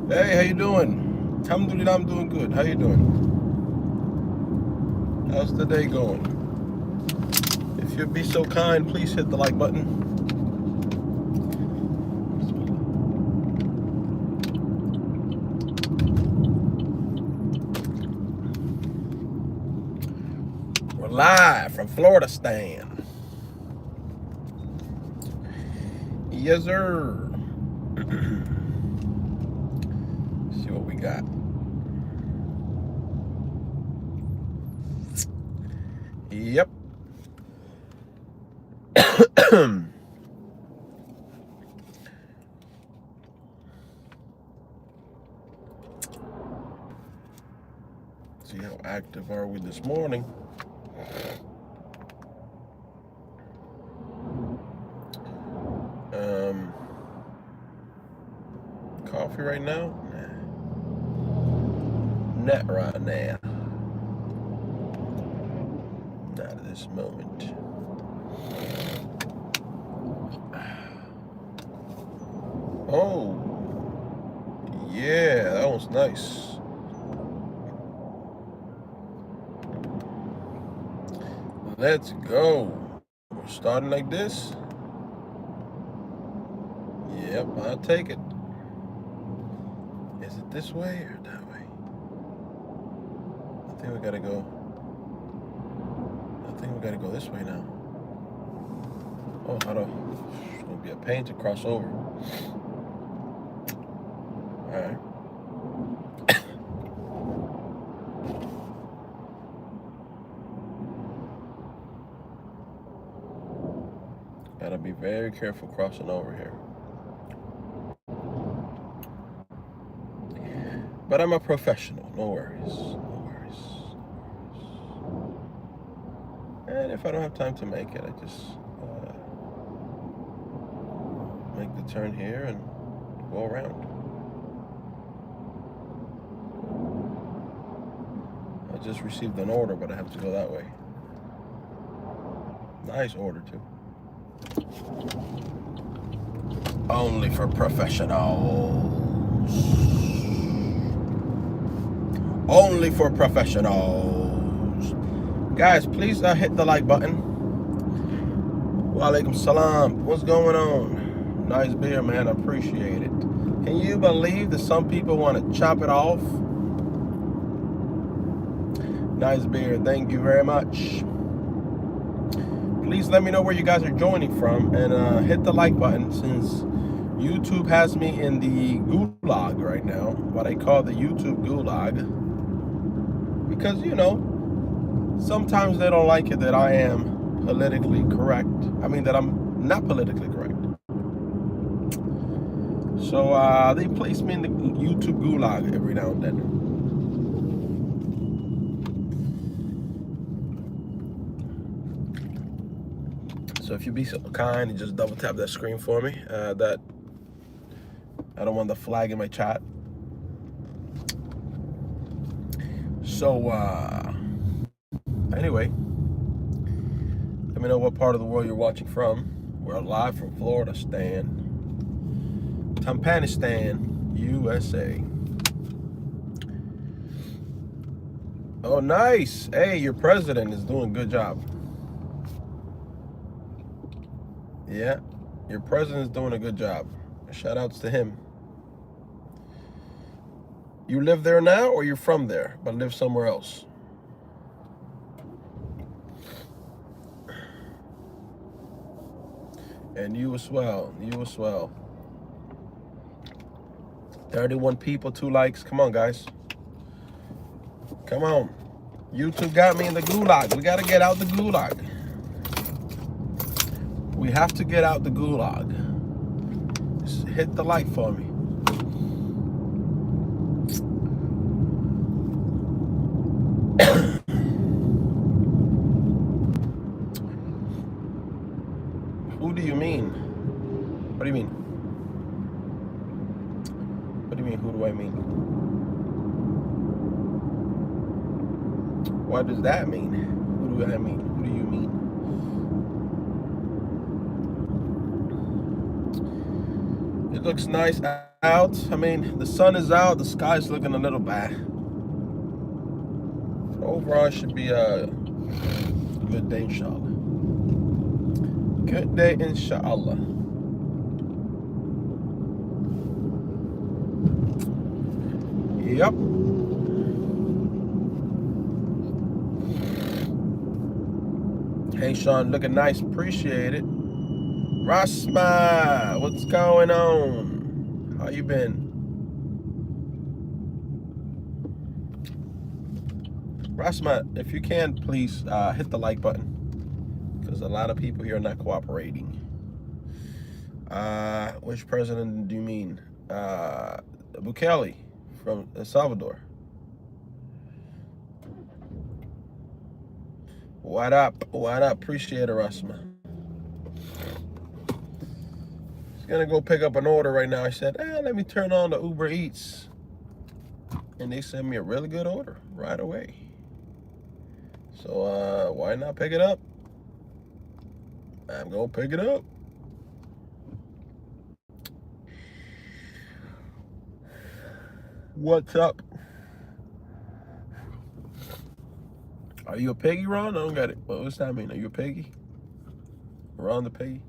Hey, how you doing? Alhamdulillah, I'm doing good. How you doing? How's the day going? If you'd be so kind, please hit the like button. We're live from Florida Stan. Yes, sir. See what we got. Yep. See how active are we this morning? Coffee right now? Nah. Not right now. Not at this moment. Oh, yeah, that was nice. Let's go. We're starting like this. Yep, I'll take it. Is it this way or that way? I think we gotta go this way now. Oh, it's gonna be a pain to cross over. Alright. Gotta be very careful crossing over here. But I'm a professional, no worries. And if I don't have time to make it, I just make the turn here and go around. I just received an order, but I have to go that way. Nice order, too. Only for professionals. Only for professionals. Guys, please hit the like button. Wa alaikum salam. What's going on? Nice beer, man. I appreciate it. Can you believe that some people want to chop it off? Nice beer. Thank you very much. Please let me know where you guys are joining from and hit the like button, since YouTube has me in the gulag right now, what I call the YouTube gulag, because, you know, sometimes they don't like it that I am politically correct. I mean, that I'm not politically correct. So they place me in the YouTube gulag every now and then. So if you be so kind and just double tap that screen for me, that I don't want the flag in my chat. So anyway, let me know what part of the world you're watching from. We're live from Florida Stan, Tampanistan, USA. Oh, nice. Hey, your president is doing a good job. Yeah, your president is doing a good job. Shout outs to him. You live there now, or you're from there but live somewhere else? And you as well. 31 people, 2 likes. Come on, guys. Come on. YouTube got me in the gulag. We gotta get out the gulag. We have to get out the gulag. Just hit the like for me. Who do you mean? What do you mean? What do you mean, who do I mean? What does that mean? Who do I mean? Who do you mean? It looks nice out. I mean, the sun is out. The sky's looking a little bad. But overall, it should be a good day, inshallah. Good day, inshallah. Yep. Hey, Shawn, looking nice. Appreciate it. Rasma, what's going on? How you been? Rasma, if you can, please hit the like button, because a lot of people here are not cooperating. Which president do you mean? Bukele from El Salvador. What up? What up? Appreciate it, Rasma. He's gonna go pick up an order right now. I said, let me turn on the Uber Eats. And they sent me a really good order right away. So why not pick it up? I'm gonna pick it up. What's up? Are you a piggy, Ron? I don't get it. What's that mean? Are you a piggy? Ron the piggy?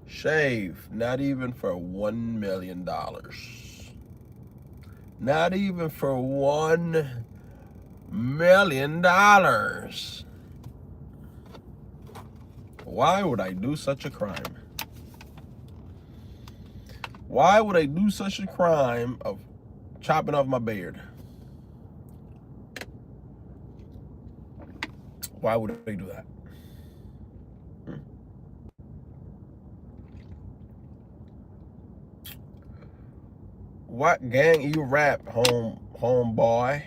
Shave. Not even for $1 million. Not even for $1 million. Why would I do such a crime? Why would I do such a crime of chopping off my beard? Why would I do that? What gang you rap, homeboy?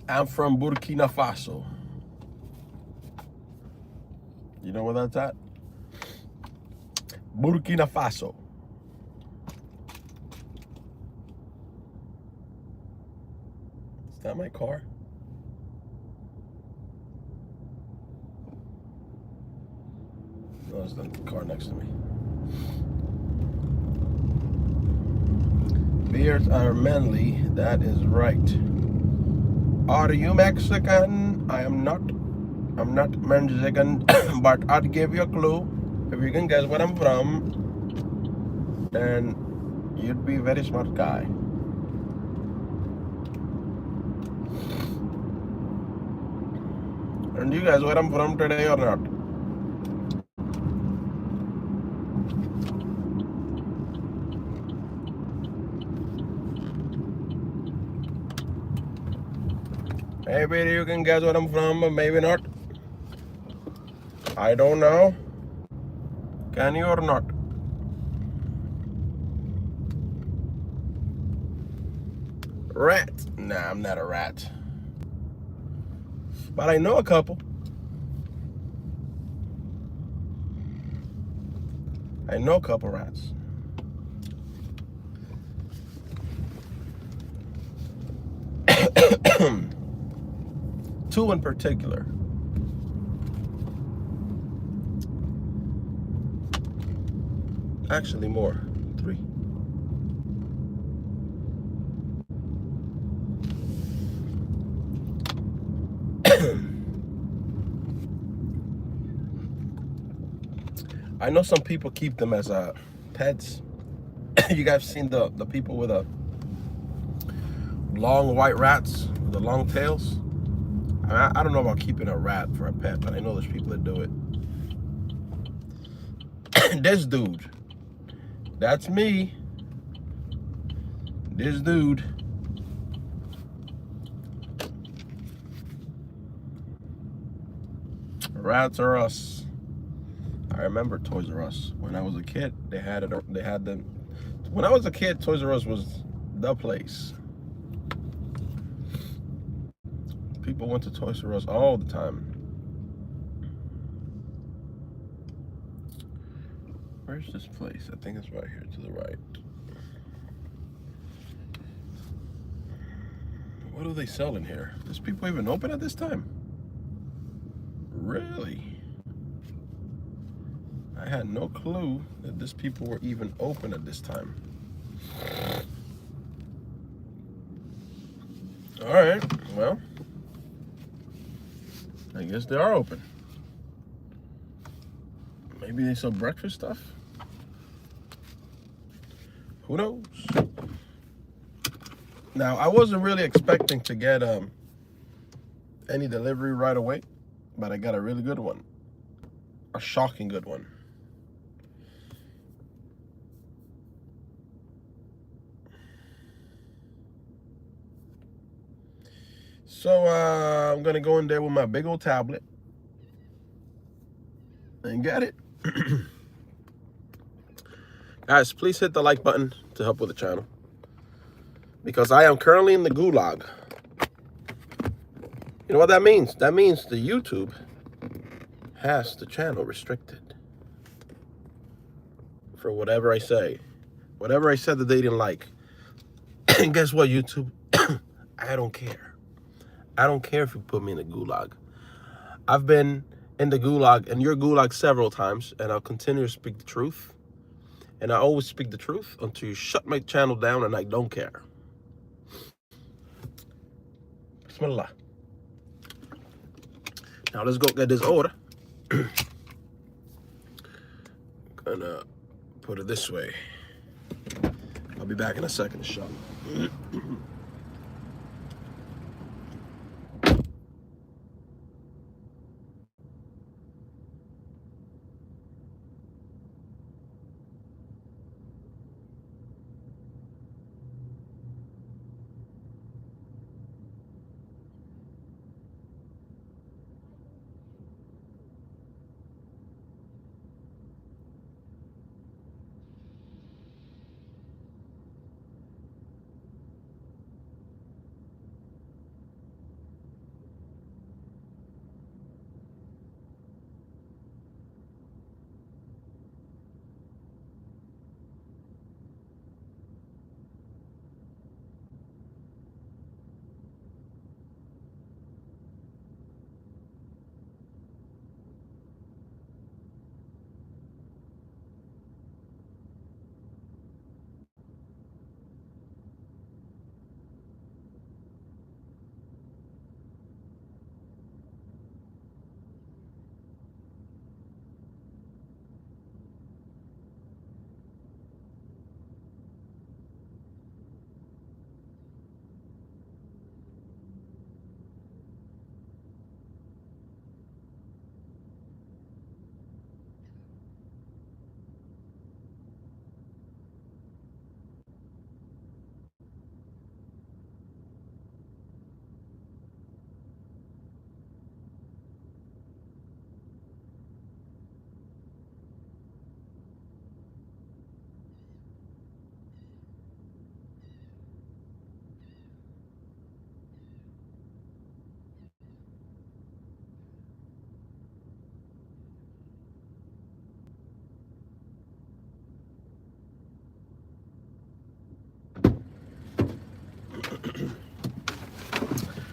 I'm from Burkina Faso. You know where that's at? Burkina Faso. Is that my car? No, it's not the car next to me. Beards are manly, that is right. Are you Mexican? I'm not Mexican, but I'll give you a clue. If you can guess where I'm from, then you'd be a very smart guy. And you guys where I'm from today or not? Maybe you can guess where I'm from, but maybe not. I don't know. Can you or not? Rat. Nah, I'm not a rat. But I know a couple. I know a couple rats. Two in particular. Actually more. 3. I know some people keep them as pets. You guys seen the people with long white rats, with the long tails? I don't know about keeping a rat for a pet, but I know there's people that do it. This dude. That's me. This dude. Rats are us. I remember Toys R Us. When I was a kid, they had them. When I was a kid, Toys R Us was the place. People went to Toys R Us all the time. Where's this place? I think it's right here to the right. What do they sell in here? Does people even open at this time? Really? I had no clue that these people were even open at this time. All right, well, I guess they are open. Maybe they sell breakfast stuff? Who knows? Now, I wasn't really expecting to get any delivery right away, but I got a really good one. A shocking good one. So I'm gonna go in there with my big old tablet and get it. Guys, please hit the like button to help with the channel, because I am currently in the gulag. You know what that means? That means the YouTube has the channel restricted for whatever I say. Whatever I said that they didn't like. And guess what, YouTube? I don't care. I don't care if you put me in a gulag. I've been in the gulag and your gulag several times, and I'll continue to speak the truth. And I always speak the truth until you shut my channel down, and I don't care. Bismillah. Now let's go get this order. Gonna put it this way. I'll be back in a second to shop.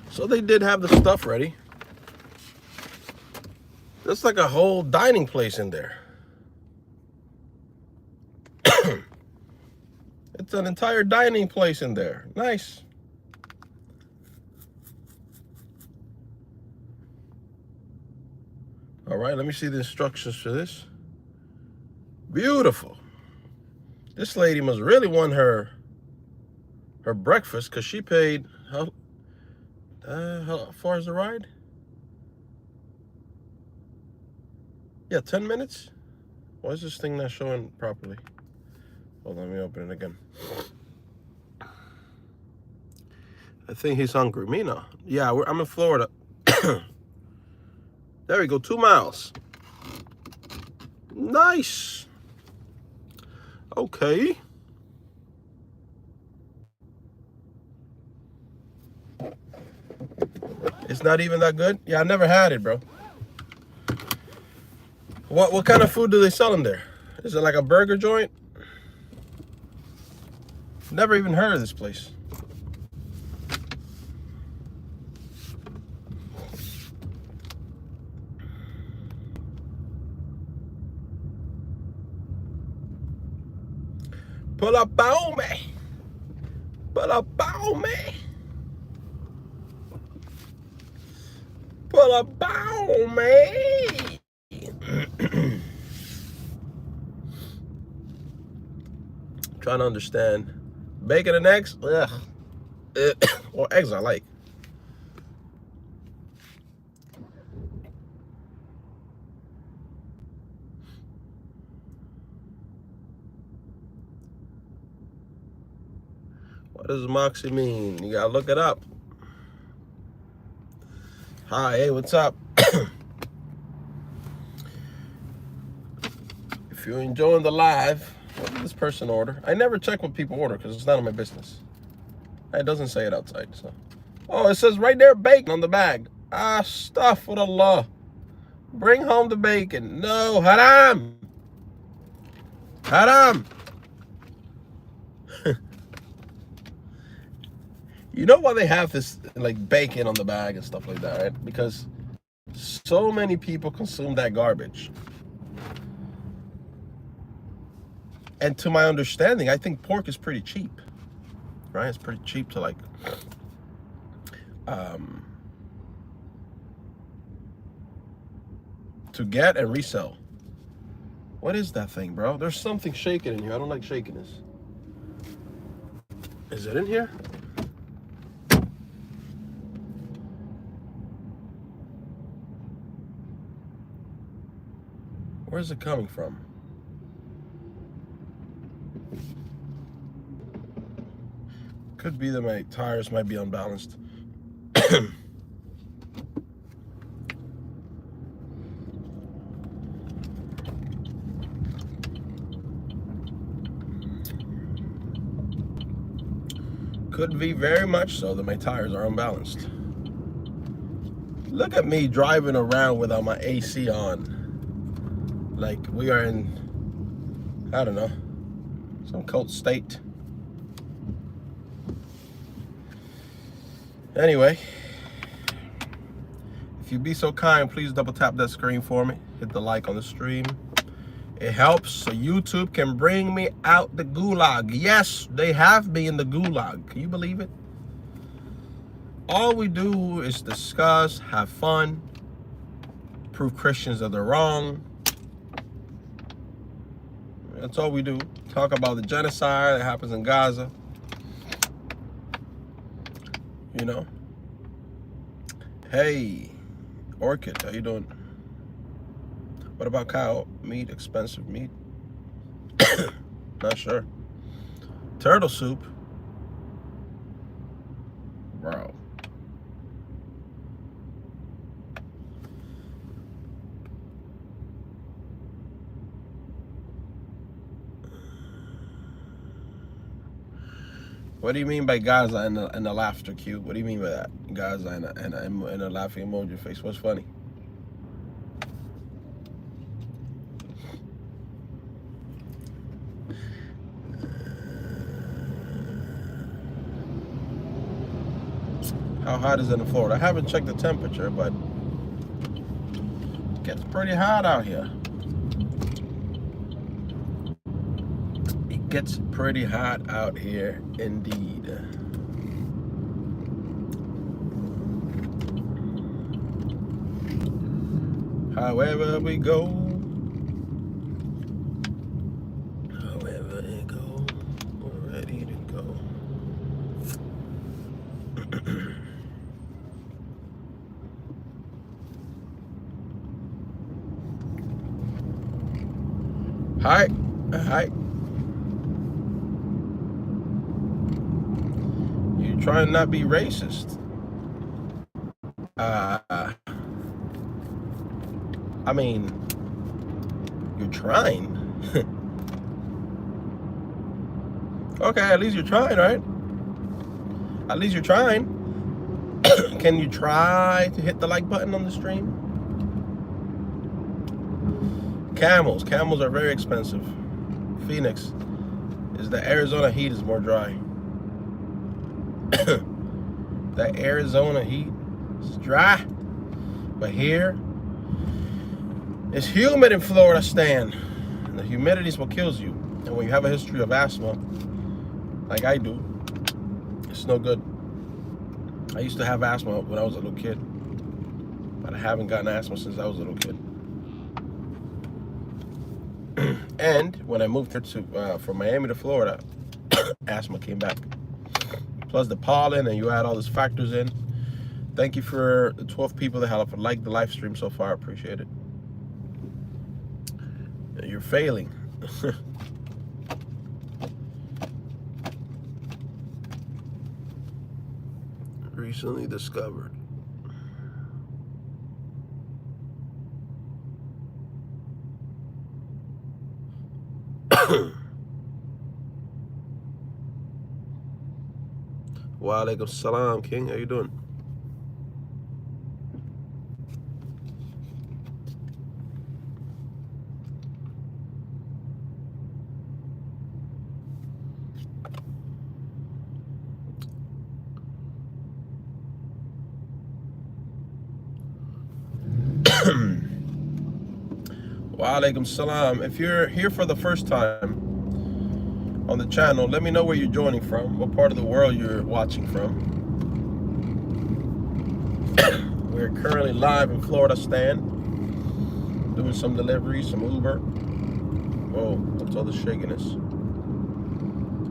So they did have the stuff ready. There's like a whole dining place in there. It's an entire dining place in there. Nice. All right, let me see the instructions for this. Beautiful. This lady must really want her breakfast, because she paid, how far is the ride? Yeah, 10 minutes? Why is this thing not showing properly? Hold on, let me open it again. I think he's hungry. Me now. Yeah, I'm in Florida. There we go, 2 miles. Nice. Okay. It's not even that good? Yeah, I never had it, bro. What kind of food do they sell in there? Is it like a burger joint? Never even heard of this place. Pull up on me. Pull up on me. Pull up on me. Trying to understand. Bacon and eggs? Ugh. Well, eggs I like. What does Moxie mean? You gotta look it up. Hi, hey, what's up? If you're enjoying the live, what did this person order? I never check what people order because it's none of my business. It doesn't say it outside, so. Oh, it says right there, bacon on the bag. Ah, stuff with Allah. Bring home the bacon. No, haram. Haram. You know why they have this, like, bacon on the bag and stuff like that, right? Because so many people consume that garbage. And to my understanding, I think pork is pretty cheap, right? It's pretty cheap to, like, to get and resell. What is that thing, bro? There's something shaking in here. I don't like shakiness. Is it in here? Where's it coming from? Could be that my tires might be unbalanced. Could be very much so that my tires are unbalanced. Look at me driving around without my AC on. Like we are in, I don't know, some cold state. Anyway, if you'd be so kind, please double tap that screen for me. Hit the like on the stream. It helps so YouTube can bring me out the gulag. Yes, they have me in the gulag. Can you believe it? All we do is discuss, have fun, prove Christians that they're wrong. That's all we do. Talk about the genocide that happens in Gaza. You know. Hey, Orchid, how you doing? What about cow meat? Expensive meat? Not sure. Turtle soup? Bro. What do you mean by Gaza and the laughter cue? What do you mean by that? Gaza and a laughing emoji face. What's funny? How hot is it in Florida? I haven't checked the temperature, but it gets pretty hot out here. It gets pretty hot out here indeed. However we go, however it go, we're ready to go. Hi, hi. You try and not be racist. I mean, you're trying. Okay, at least you're trying, right? At least you're trying. Can you try to hit the like button on the stream? Camels are very expensive. Phoenix is the Arizona heat is more dry. The Arizona heat is dry, but here it's humid in Florida, Stan. And the humidity is what kills you. And when you have a history of asthma, like I do, it's no good. I used to have asthma when I was a little kid, but I haven't gotten asthma since I was a little kid. And when I moved here to from Miami to Florida, asthma came back. Plus the pollen, and you add all these factors in. Thank you for the 12 people that have liked the live stream so far. I appreciate it. You're failing. Recently discovered. Wa alaikum salam, King. How you doing? Wa alaikum salam. If you're here for the first time on the channel, let me know where you're joining from, what part of the world you're watching from. We're currently live in Florida Stand, doing some deliveries, some Uber. Whoa, what's all the shakiness?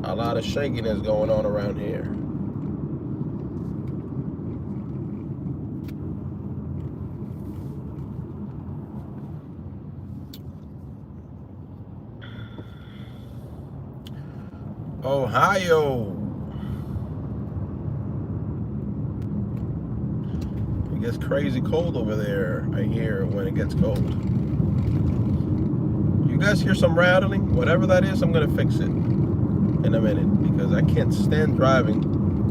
A lot of shakiness going on around here. Ohio. It gets crazy cold over there, I hear, when it gets cold. You guys hear some rattling? Whatever that is, I'm gonna fix it in a minute, because I can't stand driving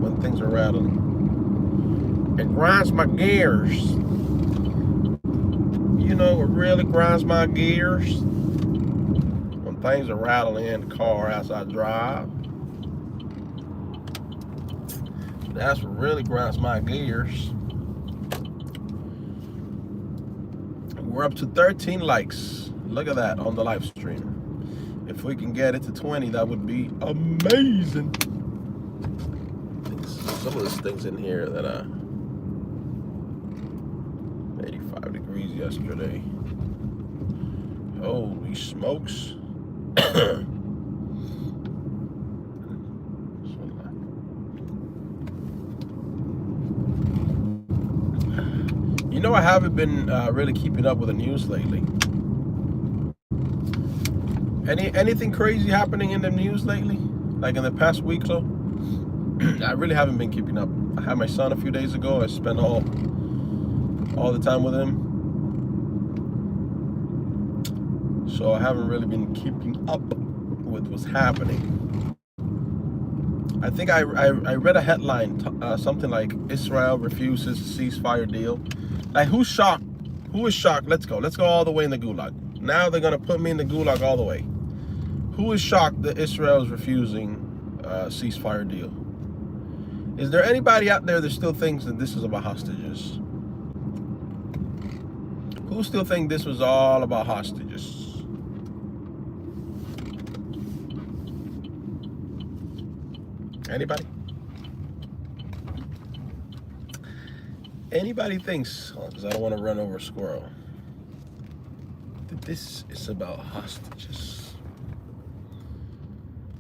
when things are rattling. It grinds my gears. You know, it really grinds my gears when things are rattling in the car as I drive. That's what really grinds my gears. We're up to 13 likes. Look at that on the live stream. If we can get it to 20, that would be amazing. Some of these things in here that 85 degrees yesterday. Holy smokes. You know, I haven't been really keeping up with the news lately. Anything crazy happening in the news lately? Like in the past week or so? I really haven't been keeping up. I had my son a few days ago. I spent all the time with him. So I haven't really been keeping up with what's happening. I think I read a headline, something like Israel refuses ceasefire deal. Like, who's shocked? Who is shocked? Let's go all the way in the gulag. Now they're gonna put me in the gulag all the way. Who is shocked that Israel is refusing a ceasefire deal? Is there anybody out there that still thinks that this is about hostages? Who still think this was all about hostages? Anybody? Anybody thinks, because I don't want to run over a squirrel, that this is about hostages?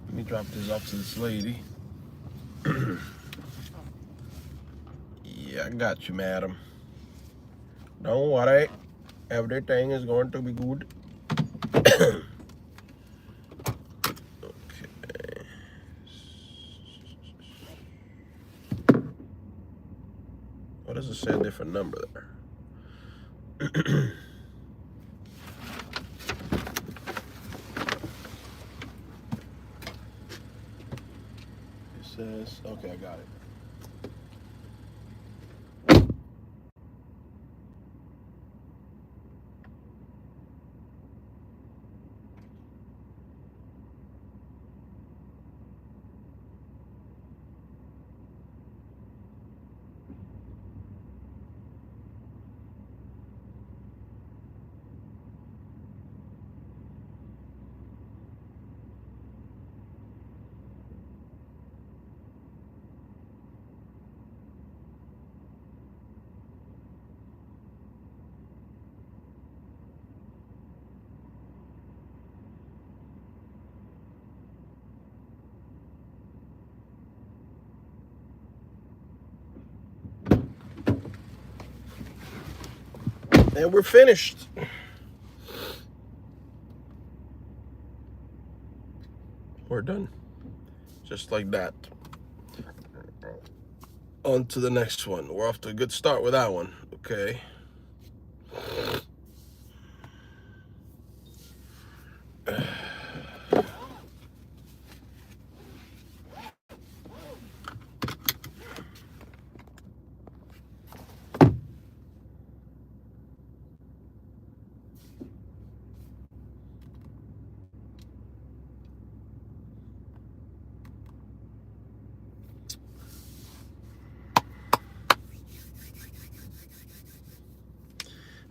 Let me drop this off to this lady. Yeah, I got you, madam. Don't worry. Everything is going to be good. Okay. What does it say a different number there? It says, okay, I got it. And we're finished. We're done. Just like that. On to the next one. We're off to a good start with that one. Okay.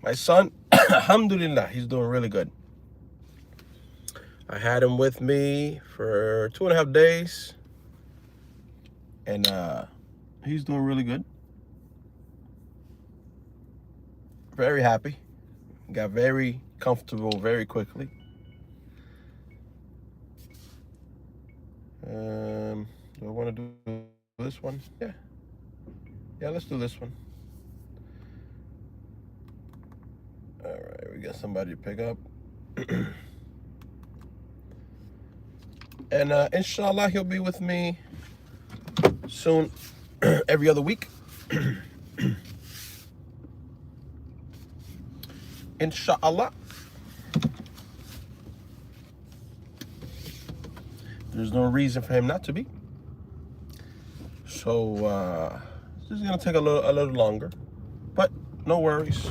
My son, alhamdulillah, he's doing really good. I had him with me for 2.5 days, and he's doing really good. Very happy. Got very comfortable very quickly. Do I want to do this one? Yeah, let's do this one. All right, we got somebody to pick up. And inshallah, he'll be with me soon, every other week. Inshallah. There's no reason for him not to be. So this is gonna take a little longer, but no worries.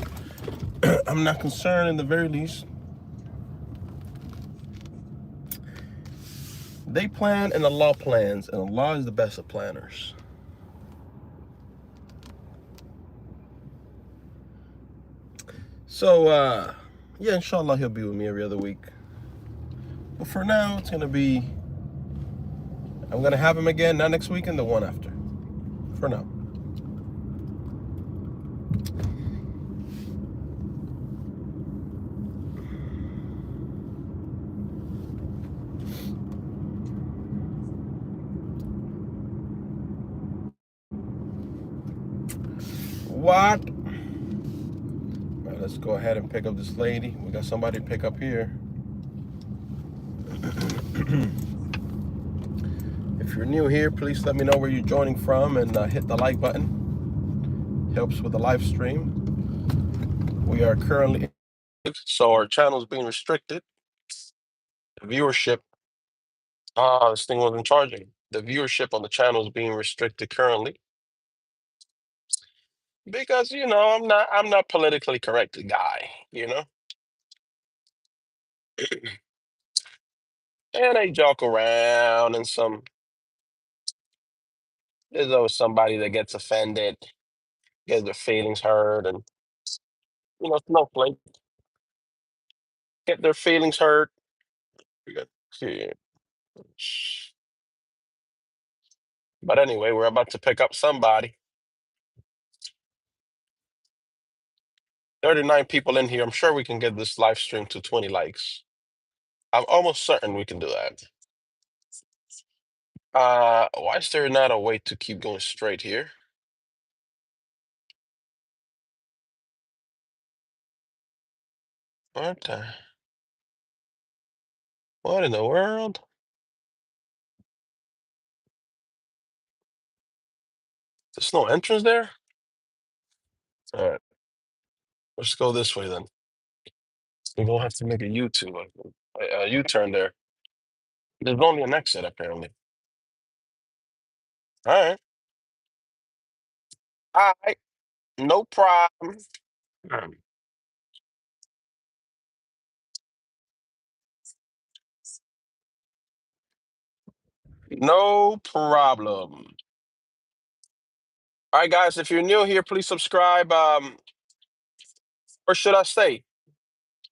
I'm not concerned in the very least. They plan and Allah plans, and Allah is the best of planners. So yeah, inshallah he'll be with me every other week. But for now, it's gonna be, I'm gonna have him again, not next week and the one after. For now. What? All right, let's go ahead and pick up this lady. We got somebody to pick up here. If you're new here, please let me know where you're joining from and hit the like button. Helps with the live stream. We are currently, so our channel is being restricted. The viewership, this thing wasn't charging. The viewership on the channel is being restricted currently because I'm not politically correct guy, and I joke around and there's always somebody that gets offended, gets their feelings hurt, and snowflake get their feelings hurt. We got here. But anyway, we're about to pick up somebody. 39 people in here. I'm sure we can get this live stream to 20 likes. I'm almost certain we can do that. Why is there not a way to keep going straight here? What in the world? There's no entrance there? All right, let's go this way then. We're gonna have to make a U-turn there. There's only an exit apparently. All right. All right. No problem. No problem. All right, guys, if you're new here, please subscribe. Or should I stay?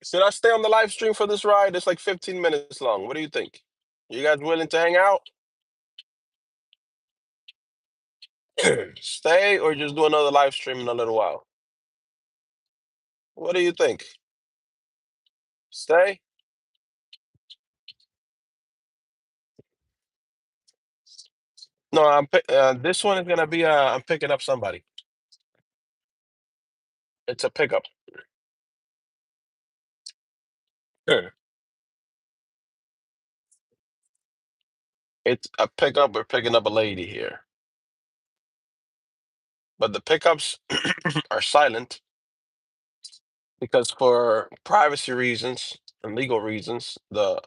Should I stay on the live stream for this ride? It's like 15 minutes long. What do you think? You guys willing to hang out? Stay or just do another live stream in a little while? What do you think? Stay? No, this one is gonna be I'm picking up somebody. It's a pickup. Sure. It's a pickup. We're picking up a lady here, but the pickups are silent because for privacy reasons and legal reasons, the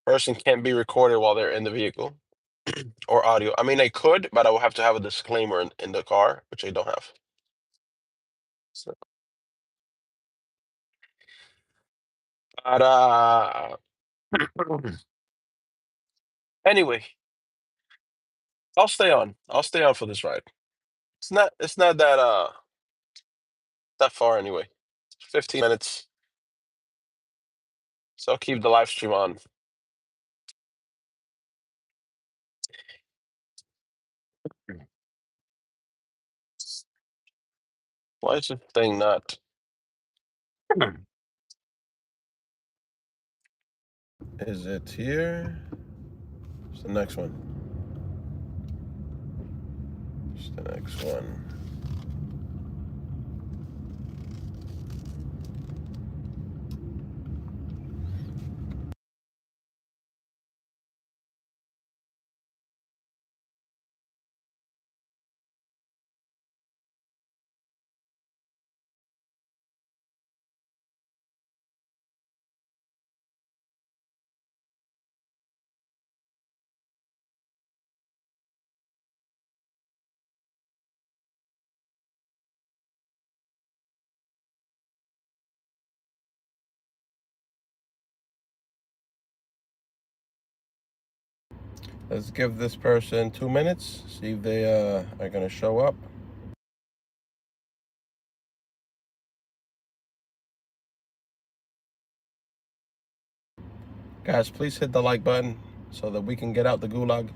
person can't be recorded while they're in the vehicle or audio. I mean, they could, but I will have to have a disclaimer in the car, which I don't have. So, but anyway, I'll stay on. I'll stay on for this ride. It's not that far anyway. 15 minutes. So I'll keep the live stream on. Why is this thing not? Is it here? What's the next one? What's the next one? Let's give this person 2 minutes. See if they are gonna show up. Guys, please hit the like button so that we can get out the gulag.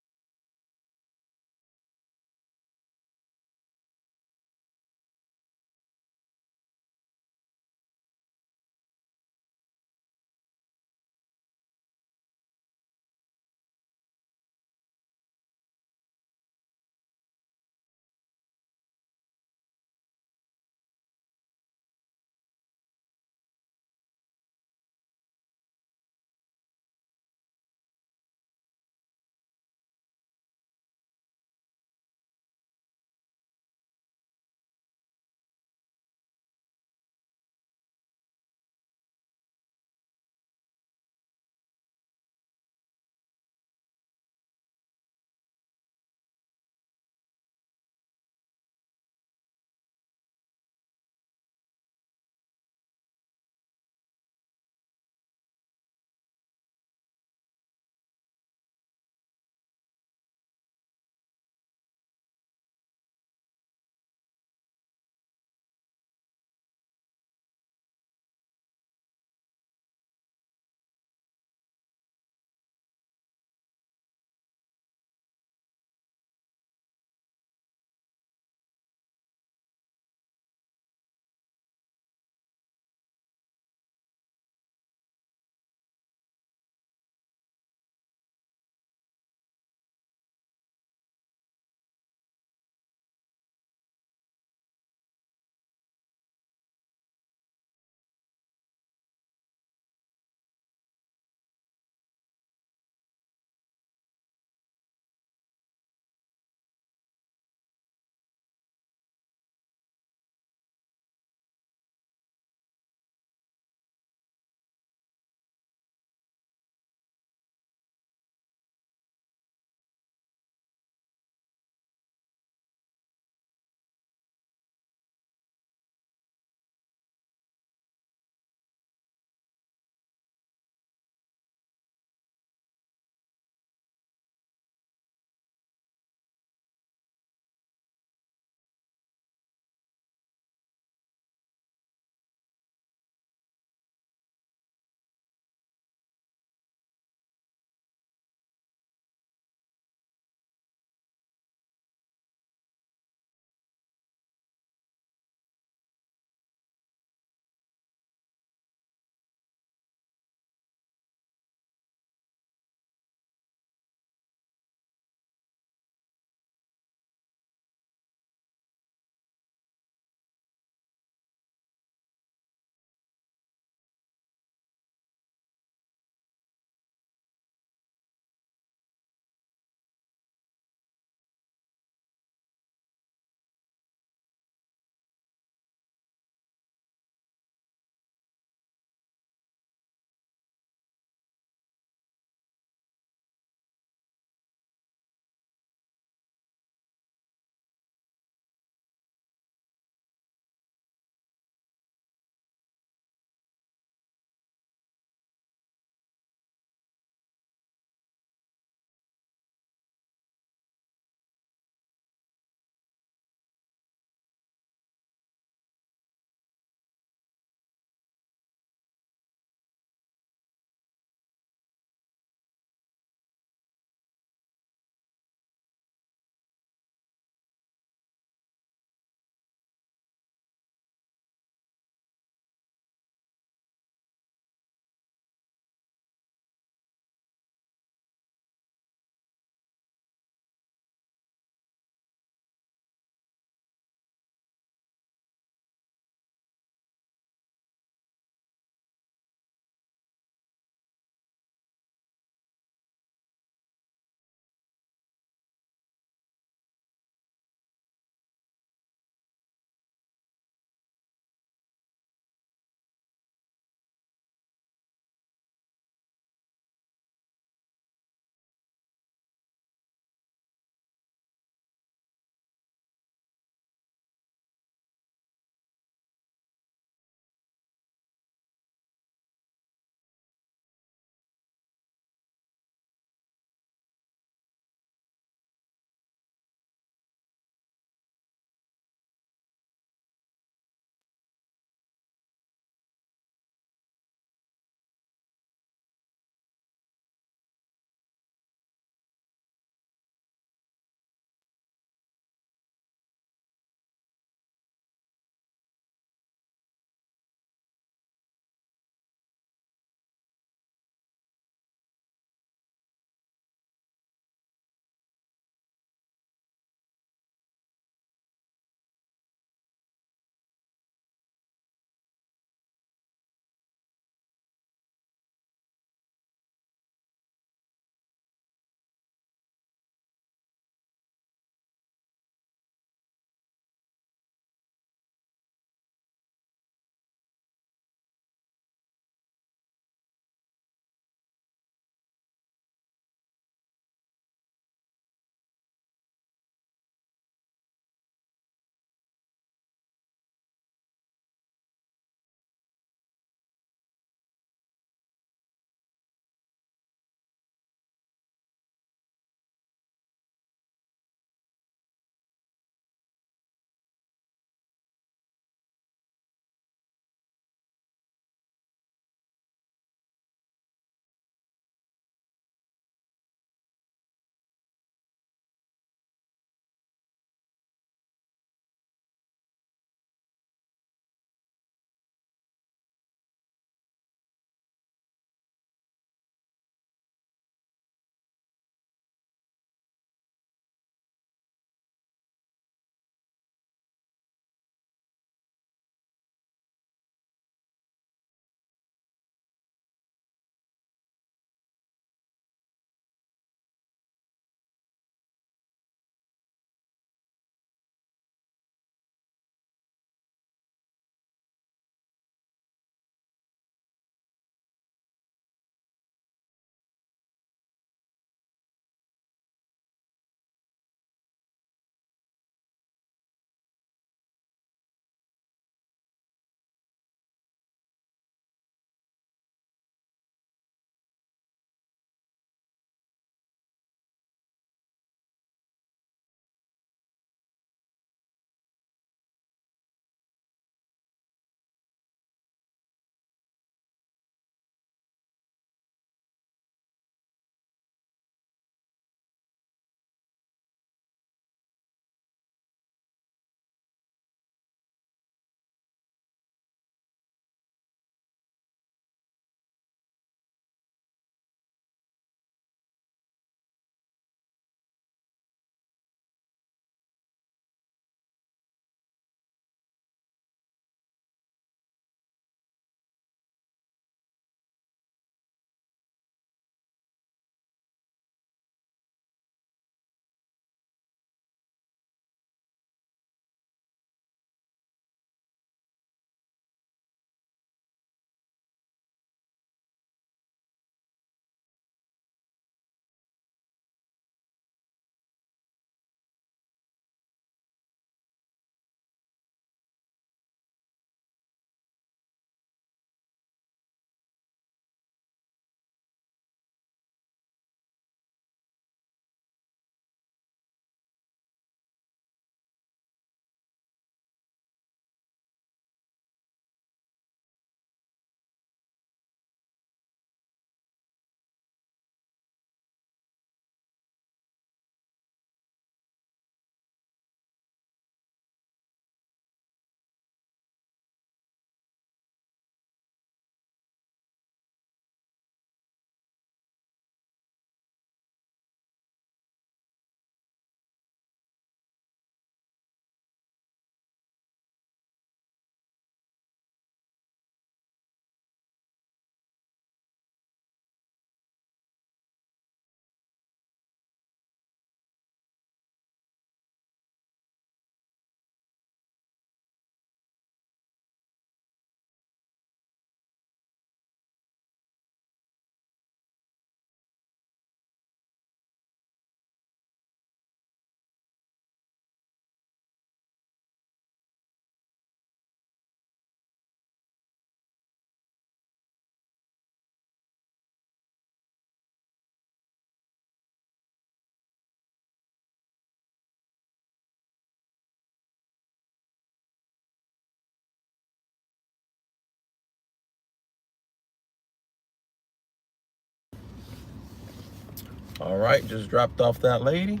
All right, just dropped off that lady.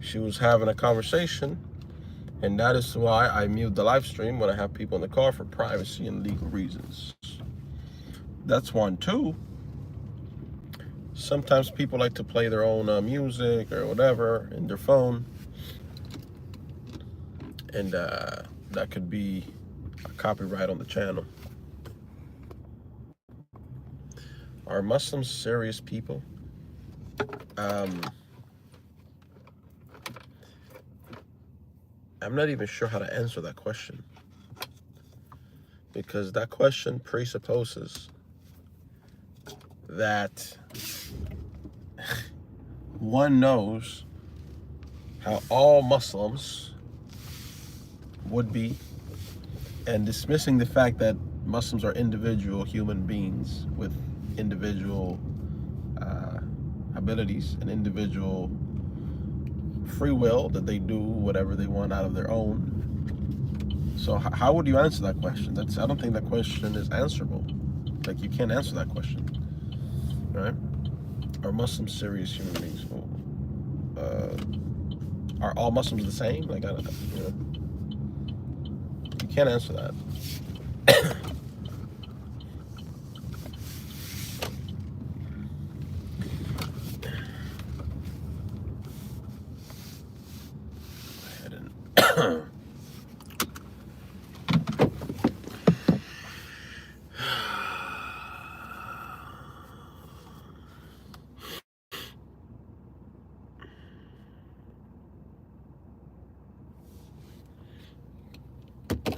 She was having a conversation, and that is why I mute the live stream when I have people in the car for privacy and legal reasons. That's one. Two, sometimes people like to play their own music or whatever in their phone, and that could be a copyright on the channel. Are Muslims serious people? I'm not even sure how to answer that question, because that question presupposes that one knows how all Muslims would be, and dismissing the fact that Muslims are individual human beings with individual abilities and individual free will, that they do whatever they want out of their own. So how would you answer that question? I don't think that question is answerable. Like, you can't answer that question, right? Are Muslims serious human beings? Are all Muslims the same? Like, I don't know, you can't answer that.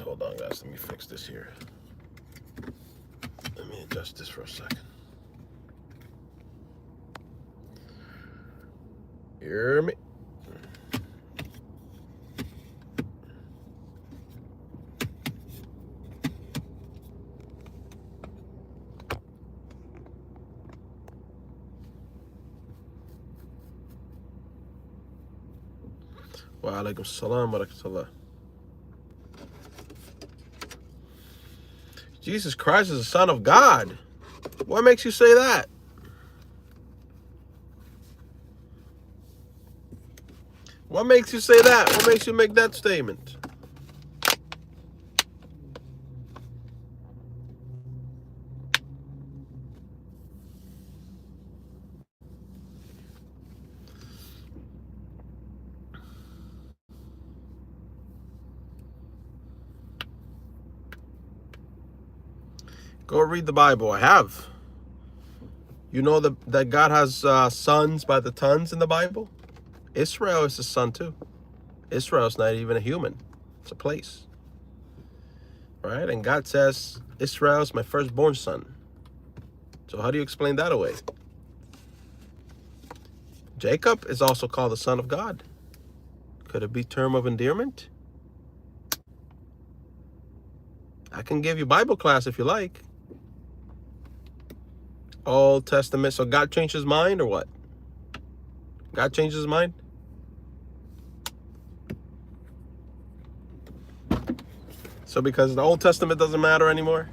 Hold on, guys. Let me fix this here. Let me adjust this for a second. Hear me? Wa alaikum salam wa rahmatullah. Jesus Christ is the Son of God. What makes you say that? What makes you say that? What makes you make that statement? Go read the Bible. I have. You know that God has sons by the tons in the Bible? Israel is a son too. Israel's not even a human. It's a place. Right? And God says, Israel's my firstborn son. So how do you explain that away? Jacob is also called the son of God. Could it be term of endearment? I can give you Bible class if you like. Old Testament. So God changed his mind or what? God changed his mind? So because the Old Testament doesn't matter anymore?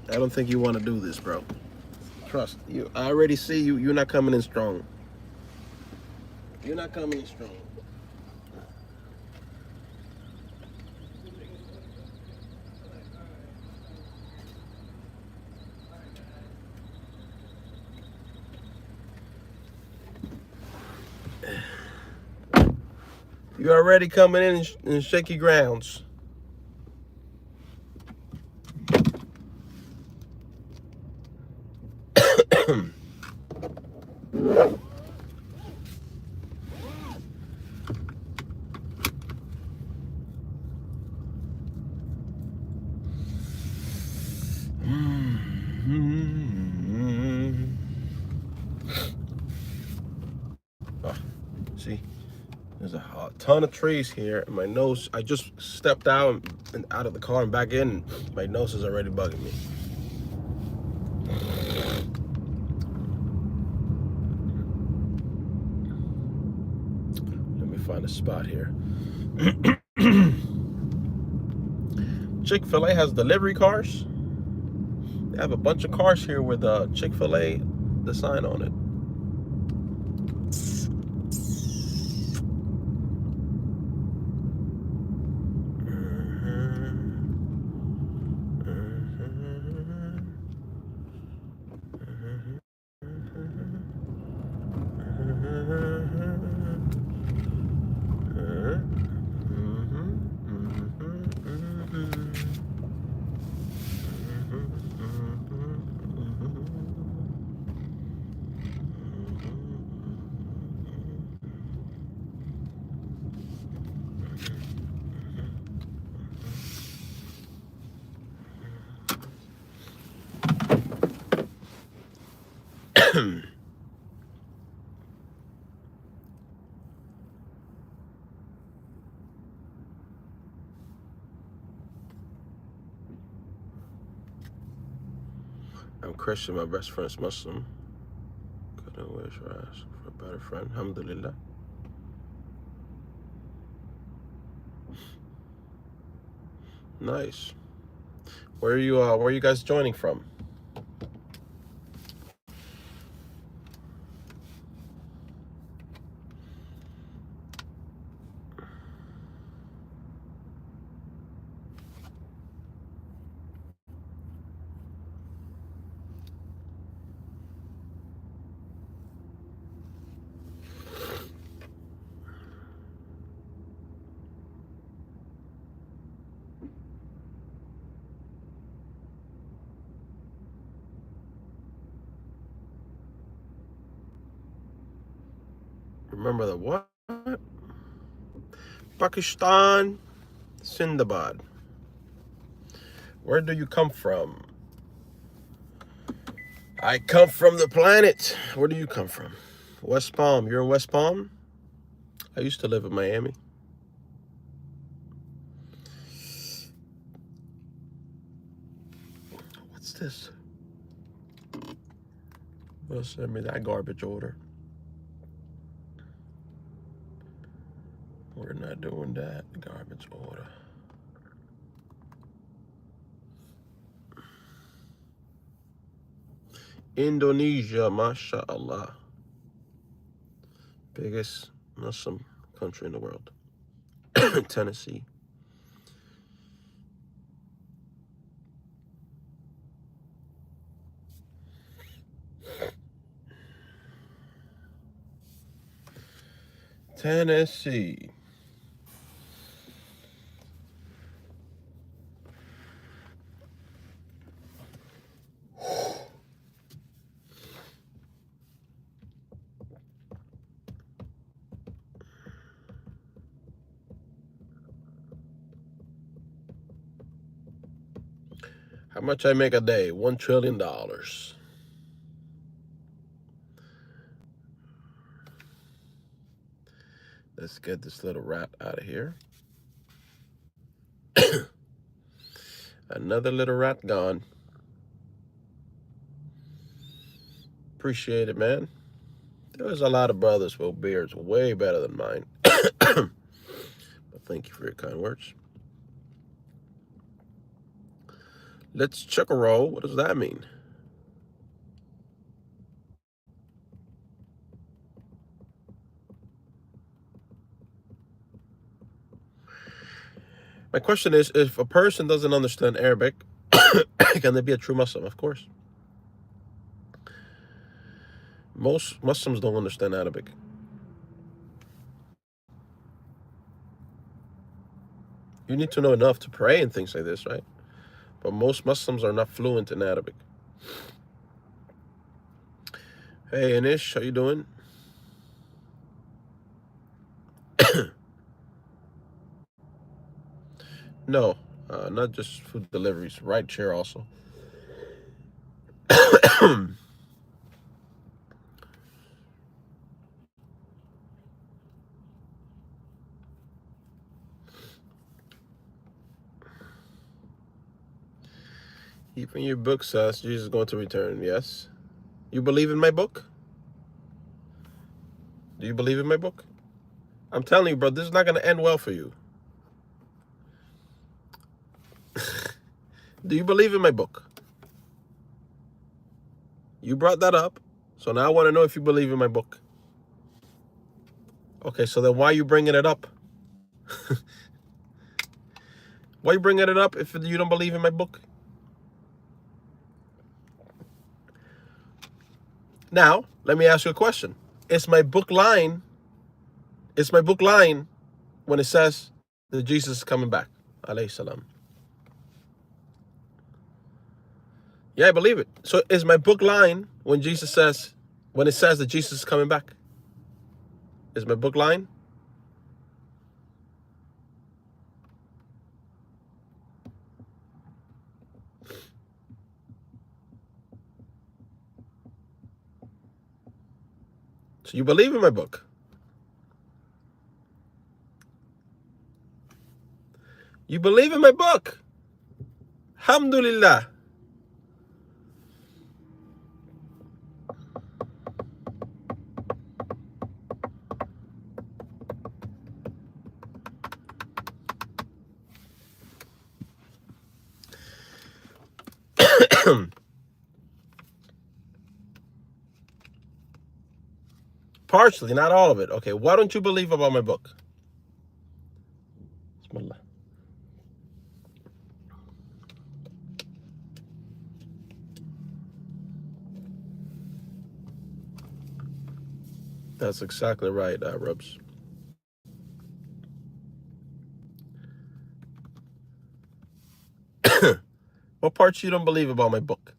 I don't think you want to do this, bro. Trust you. I already see you. You're not coming in strong. You're not coming in strong. You're already coming in shaky grounds. Oh, see, there's a ton of trees here, and my nose, I just stepped out and out of the car and back in, and my nose is already bugging me. Let me find a spot here. Chick-fil-A has delivery cars. They have a bunch of cars here with Chick-fil-A, the sign on it. I'm Christian, my best friend's Muslim. Couldn't wish or ask for a better friend. Alhamdulillah. Nice. Where are you guys joining from? Remember the what? Pakistan, Sindabad. Where do you come from? I come from the planet. Where do you come from? West Palm. You're in West Palm? I used to live in Miami. What's this? Well, send me that garbage order. We're not doing that garbage order. Indonesia, mashallah. Biggest Muslim country in the world. Tennessee. Tennessee. How much I make a day? $1 trillion. Let's get this little rat out of here. Another little rat gone. Appreciate it, man. There's a lot of brothers with beards way better than mine. But thank you for your kind words. Let's chuck a roll. What does that mean? My question is, if a person doesn't understand Arabic, can they be a true Muslim? Of course. Most Muslims don't understand Arabic. You need to know enough to pray and things like this, right? But most Muslims are not fluent in Arabic. Hey, Anish, how you doing? No, not just food deliveries, ride share also. Even your book says Jesus is going to return, yes. You believe in my book? Do you believe in my book? I'm telling you, bro, this is not going to end well for you. Do you believe in my book? You brought that up. So now I want to know if you believe in my book. Okay, so then why are you bringing it up? Why are you bringing it up if you don't believe in my book? Now, let me ask you a question. Is my book lying? Is my book lying when it says that Jesus is coming back? Alayhi salam. Yeah, I believe it. So is my book lying when when it says that Jesus is coming back? Is my book lying? So you believe in my book. You believe in my book. Alhamdulillah. Partially, not all of it. Okay, why don't you believe about my book? Bismillah. That's exactly right, Rubs. What parts you don't believe about my book?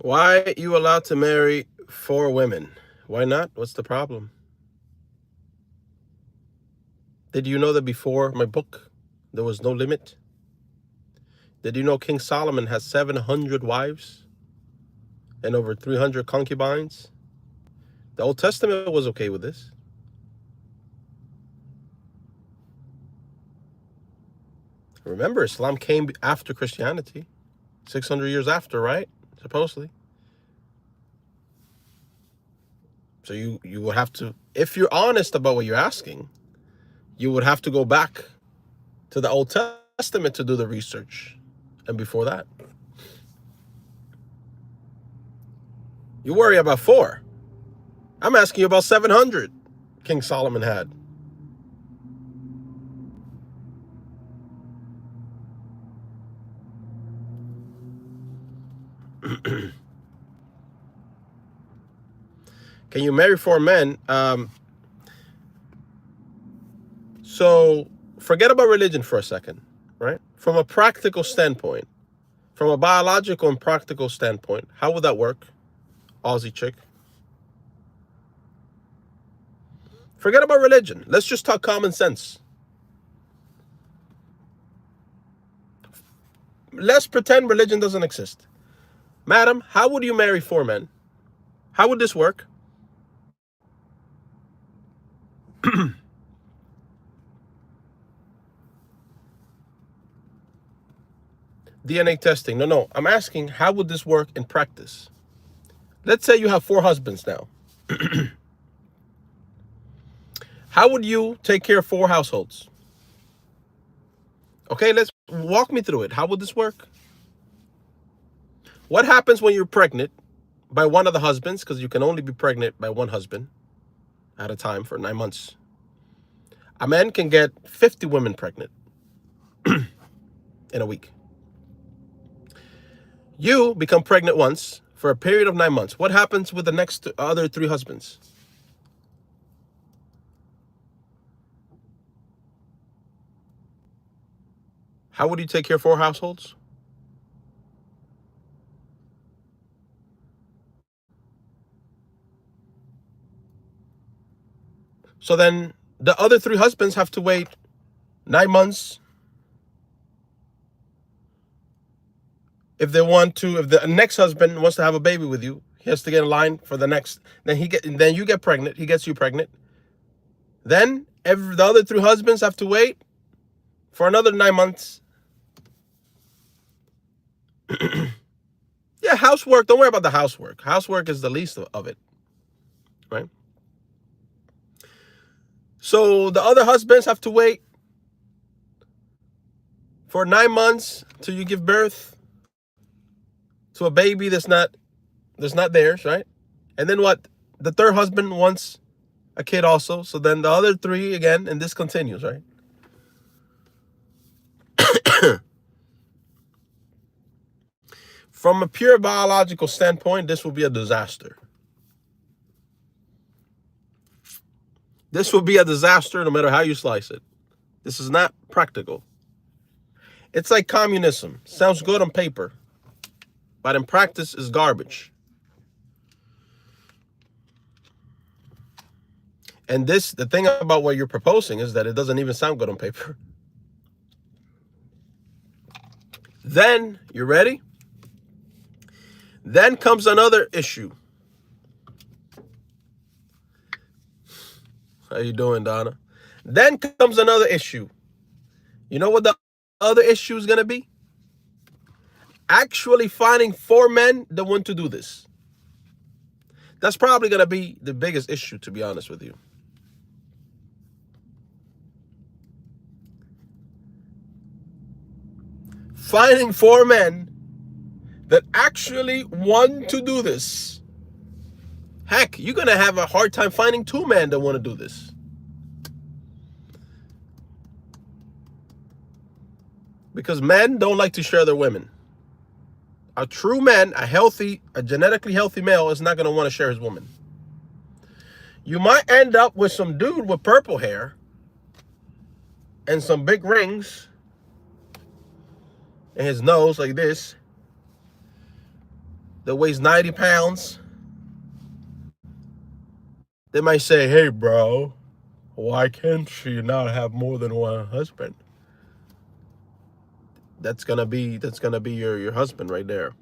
Why are you allowed to marry 4 women? Why not? What's the problem? Did you know that before my book, there was no limit? Did you know King Solomon has 700 wives and over 300 concubines? The Old Testament was okay with this. Remember, Islam came after Christianity, 600 years after, right? Supposedly. So you would have to, if you're honest about what you're asking, you would have to go back to the Old Testament to do the research. And before that, you worry about 4. I'm asking you about 700 King Solomon had. Can you marry 4 men? So forget about religion for a second, right? From a practical standpoint, from a biological and practical standpoint, how would that work, Aussie chick? Forget about religion. Let's just talk common sense. Let's pretend religion doesn't exist. Madam, how would you marry 4 men? How would this work? DNA testing. No. I'm asking, how would this work in practice? Let's say you have 4 husbands now. How would you take care of 4 households? Okay, let's walk me through it. How would this work? What happens when you're pregnant by one of the husbands? Because you can only be pregnant by one husband at a time for 9 months. A man can get 50 women pregnant in a week. You become pregnant once for a period of 9 months. What happens with the next other 3 husbands? How would you take care of 4 households? So then the other 3 husbands have to wait 9 months if they want to. If the next husband wants to have a baby with you, he has to get in line for the next. Then you get pregnant. He gets you pregnant. Then the other 3 husbands have to wait for another 9 months. Yeah, Yeah, housework. Don't worry about the housework. Housework is the least of it, right? So the other husbands have to wait for 9 months till you give birth to a baby that's not theirs, right? And then what? The third husband wants a kid also. So then the other three again, and this continues, right? From a pure biological standpoint, this will be a disaster. This will be a disaster no matter how you slice it. This is not practical. It's like communism. Sounds good on paper, but in practice is garbage. And the thing about what you're proposing is that it doesn't even sound good on paper. Then, you ready? Then comes another issue. How you doing, Donna? Then comes another issue. You know what the other issue is going to be? Actually finding 4 men that want to do this. That's probably going to be the biggest issue, to be honest with you. Finding 4 men that actually want to do this. Heck, you're going to have a hard time finding 2 men that want to do this. Because men don't like to share their women. A true man, a genetically healthy male is not going to want to share his woman. You might end up with some dude with purple hair and some big rings and his nose like this that weighs 90 pounds. They might say, hey, bro, why can't she not have more than one husband? That's gonna be your husband right there.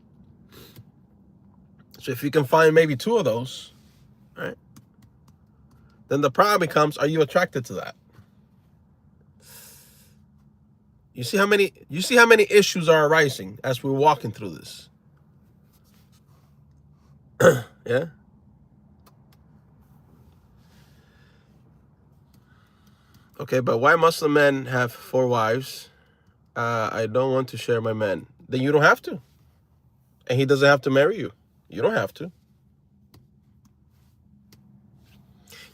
So if you can find maybe 2 of those, right? Then the problem becomes, are you attracted to that? You see how many issues are arising as we're walking through this? Yeah. Okay, but why Muslim men have 4 wives? I don't want to share my men. Then you don't have to. And he doesn't have to marry you. You don't have to.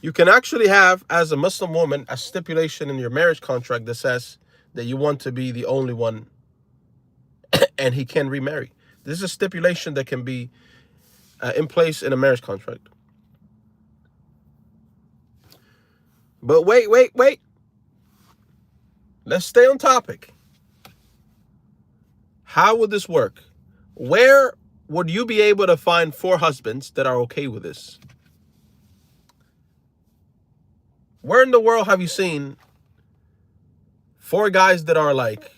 You can actually have, as a Muslim woman, a stipulation in your marriage contract that says that you want to be the only one and he can remarry. This is a stipulation that can be in place in a marriage contract. But wait. Let's stay on topic. How would this work? Where would you be able to find 4 husbands that are okay with this? Where in the world have you seen 4 guys that are like,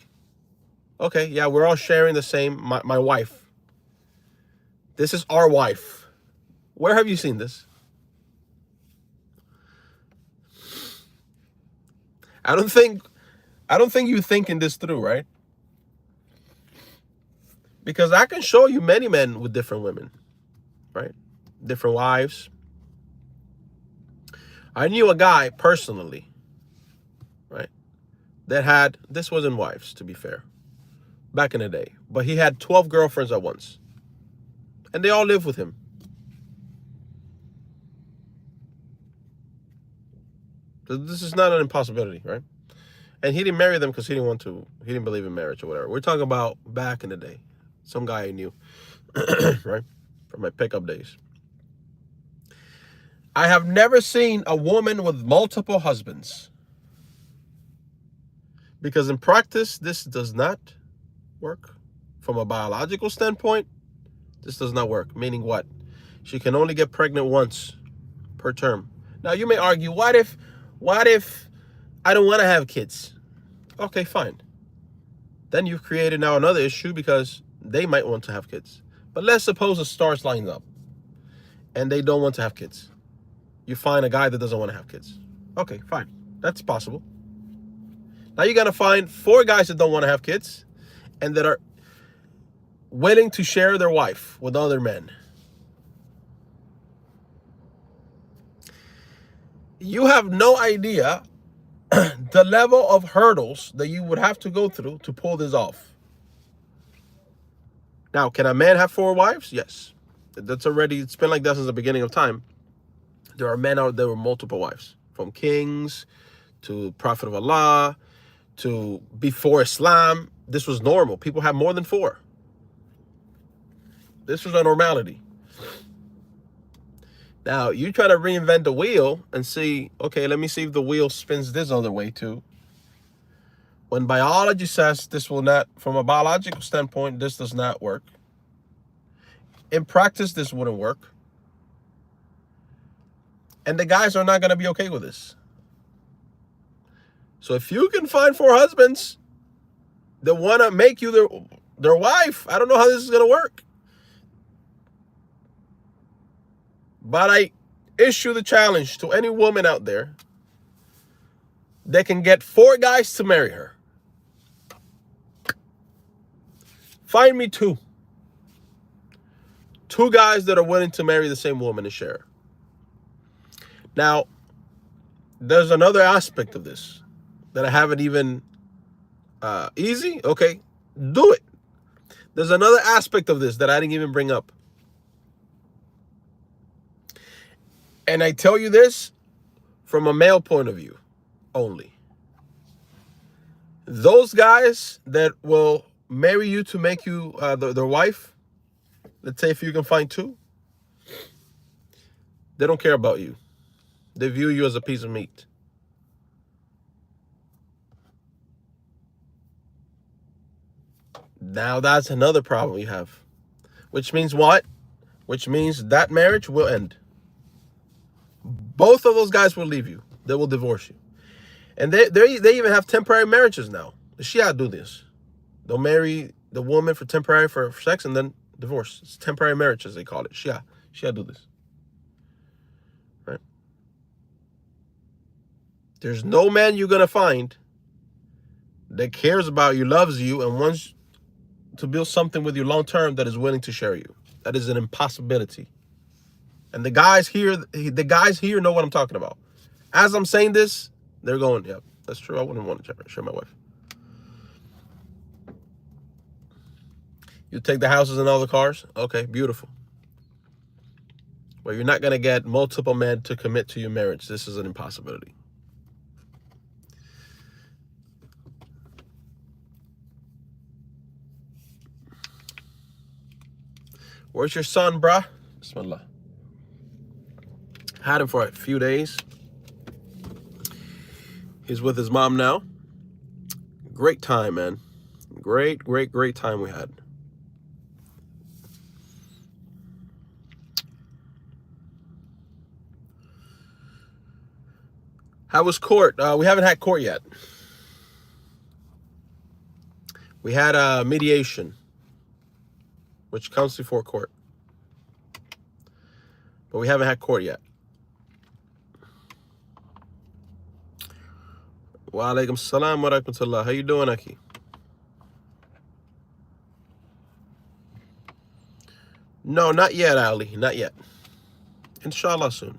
okay, yeah, we're all sharing the same, my wife. This is our wife. Where have you seen this? I don't think you're thinking this through, right? Because I can show you many men with different women, right? Different wives. I knew a guy personally, right? That this wasn't wives, to be fair, back in the day. But he had 12 girlfriends at once. And they all lived with him. So this is not an impossibility, right? And he didn't marry them because he didn't believe in marriage or whatever. We're talking about back in the day. Some guy I knew, right? From my pickup days. I have never seen a woman with multiple husbands. Because in practice, this does not work. From a biological standpoint, this does not work. Meaning what? She can only get pregnant once per term. Now you may argue, what if I don't want to have kids? Okay, fine. Then you've created now another issue because they might want to have kids. But let's suppose the stars line up and they don't want to have kids. You find a guy that doesn't want to have kids. Okay, fine. That's possible. Now you got to find 4 guys that don't want to have kids and that are willing to share their wife with other men. You have no idea the level of hurdles that you would have to go through to pull this off. Now, can a man have 4 wives? Yes. It's been like that since the beginning of time. There are men out there with multiple wives, from kings to Prophet of Allah to before Islam. This was normal. People had more than 4. This was a normality. Now, you try to reinvent the wheel and see, okay, let me see if the wheel spins this other way too. When biology says this will not, from a biological standpoint, this does not work. In practice, this wouldn't work. And the guys are not going to be okay with this. So if you can find 4 husbands that want to make you their wife, I don't know how this is going to work. But I issue the challenge to any woman out there that can get 4 guys to marry her. Find me 2. 2 guys that are willing to marry the same woman and share. Now, there's another aspect of this that I haven't even easy. Okay, do it. There's another aspect of this that I didn't even bring up. And I tell you this from a male point of view only. Those guys that will marry you to make you their wife, let's say if you can find 2, they don't care about you. They view you as a piece of meat. Now that's another problem you have. Which means what? Which means that marriage will end. Both of those guys will leave you. They will divorce you. And they even have temporary marriages now. The Shia do this. They'll marry the woman for temporary for sex and then divorce. It's temporary marriages, they call it. Shia do this. Right? There's no man you're going to find that cares about you, loves you, and wants to build something with you long term that is willing to share you. That is an impossibility. And the guys here know what I'm talking about. As I'm saying this, they're going, yeah, that's true. I wouldn't want to share my wife. You take the houses and all the cars? Okay, beautiful. Well, you're not going to get multiple men to commit to your marriage. This is an impossibility. Where's your son, bruh? Bismillah. Had him for a few days. He's with his mom now. Great time, man. Great time we had. How was court? We haven't had court yet. We had a mediation, which comes before court. But we haven't had court yet. Wa alaikum salam wa rahmatullah. How you doing, Aki? No, not yet, Ali. Not yet. Inshallah soon.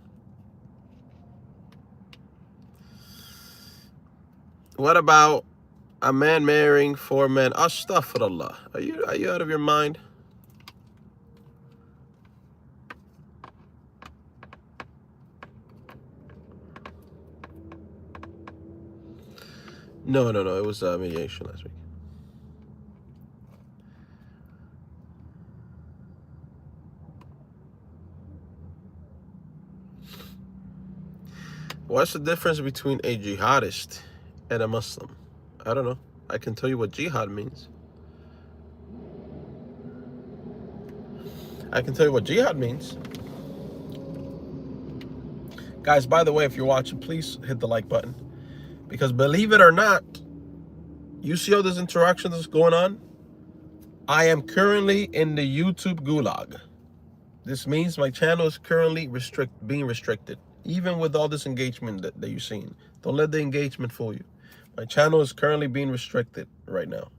What about a man marrying 4 men? Astaghfirullah. Are you out of your mind? No. It was mediation last week. What's the difference between a jihadist and a Muslim? I don't know. I can tell you what jihad means. Guys, by the way, if you're watching, please hit the like button. Because believe it or not, you see all this interaction that's going on? I am currently in the YouTube gulag. This means my channel is currently being restricted. Even with all this engagement that you're seeing. Don't let the engagement fool you. My channel is currently being restricted right now.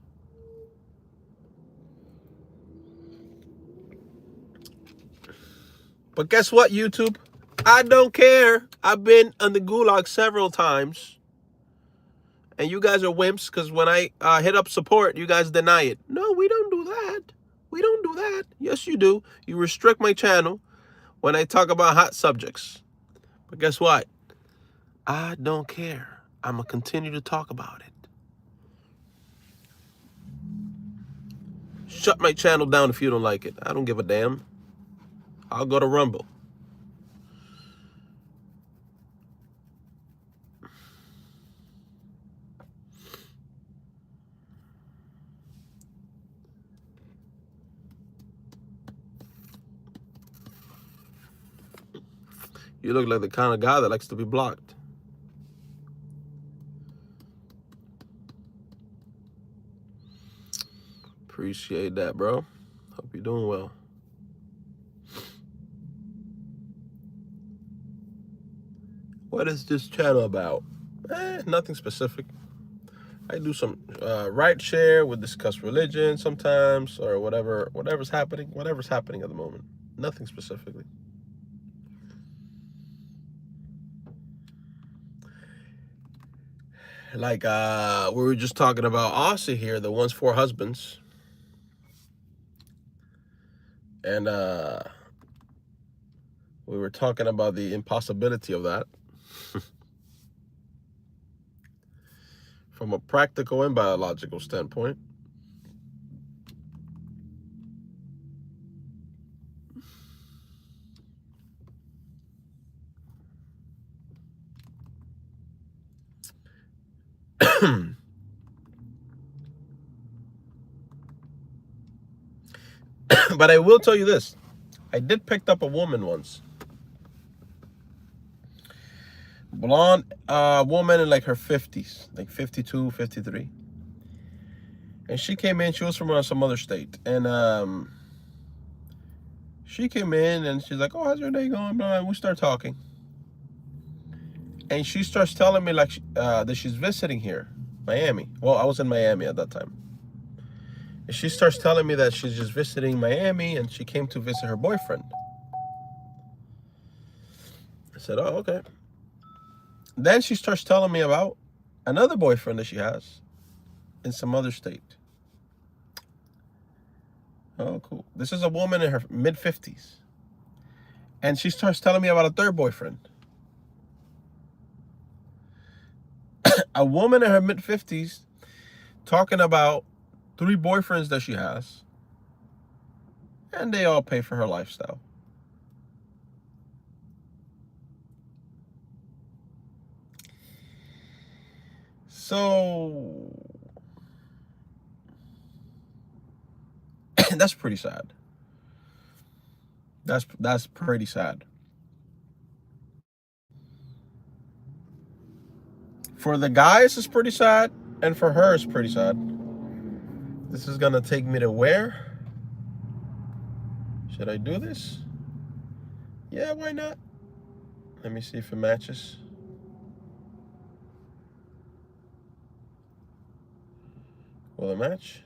But guess what, YouTube? I don't care. I've been on the gulag several times. And you guys are wimps because when I hit up support, you guys deny it. No, we don't do that. We don't do that. Yes, you do. You restrict my channel when I talk about hot subjects. But guess what? I don't care. I'm going to continue to talk about it. Shut my channel down if you don't like it. I don't give a damn. I'll go to Rumble. You look like the kind of guy that likes to be blocked. Appreciate that, bro. Hope you're doing well. What is this channel about? Nothing specific. I do some right share with discuss religion sometimes, or whatever's happening at the moment. Nothing specifically. Like we were just talking about Aussie here, the one's four husbands. And we were talking about the impossibility of that. From a practical and biological standpoint. But I will tell you this. I did pick up a woman once. Blonde woman in like her 50s, like 52, 53. And she came in, she was from some other state. And she came in and she's like, oh, how's your day going? And we start talking. And she starts telling me like that she's visiting here, Miami. Well, I was in Miami at that time. And she starts telling me that she's just visiting Miami and she came to visit her boyfriend. I said, oh, okay. Then she starts telling me about another boyfriend that she has in some other state. Oh, cool. This is a woman in her mid-50s. And she starts telling me about a third boyfriend. A woman in her mid-50s talking about 3 boyfriends that she has. And they all pay for her lifestyle. So that's pretty sad. That's pretty sad. For the guys, it's pretty sad, and for her, it's pretty sad. This is gonna take me to where? Should I do this? Yeah, why not? Let me see if it matches. Will it match?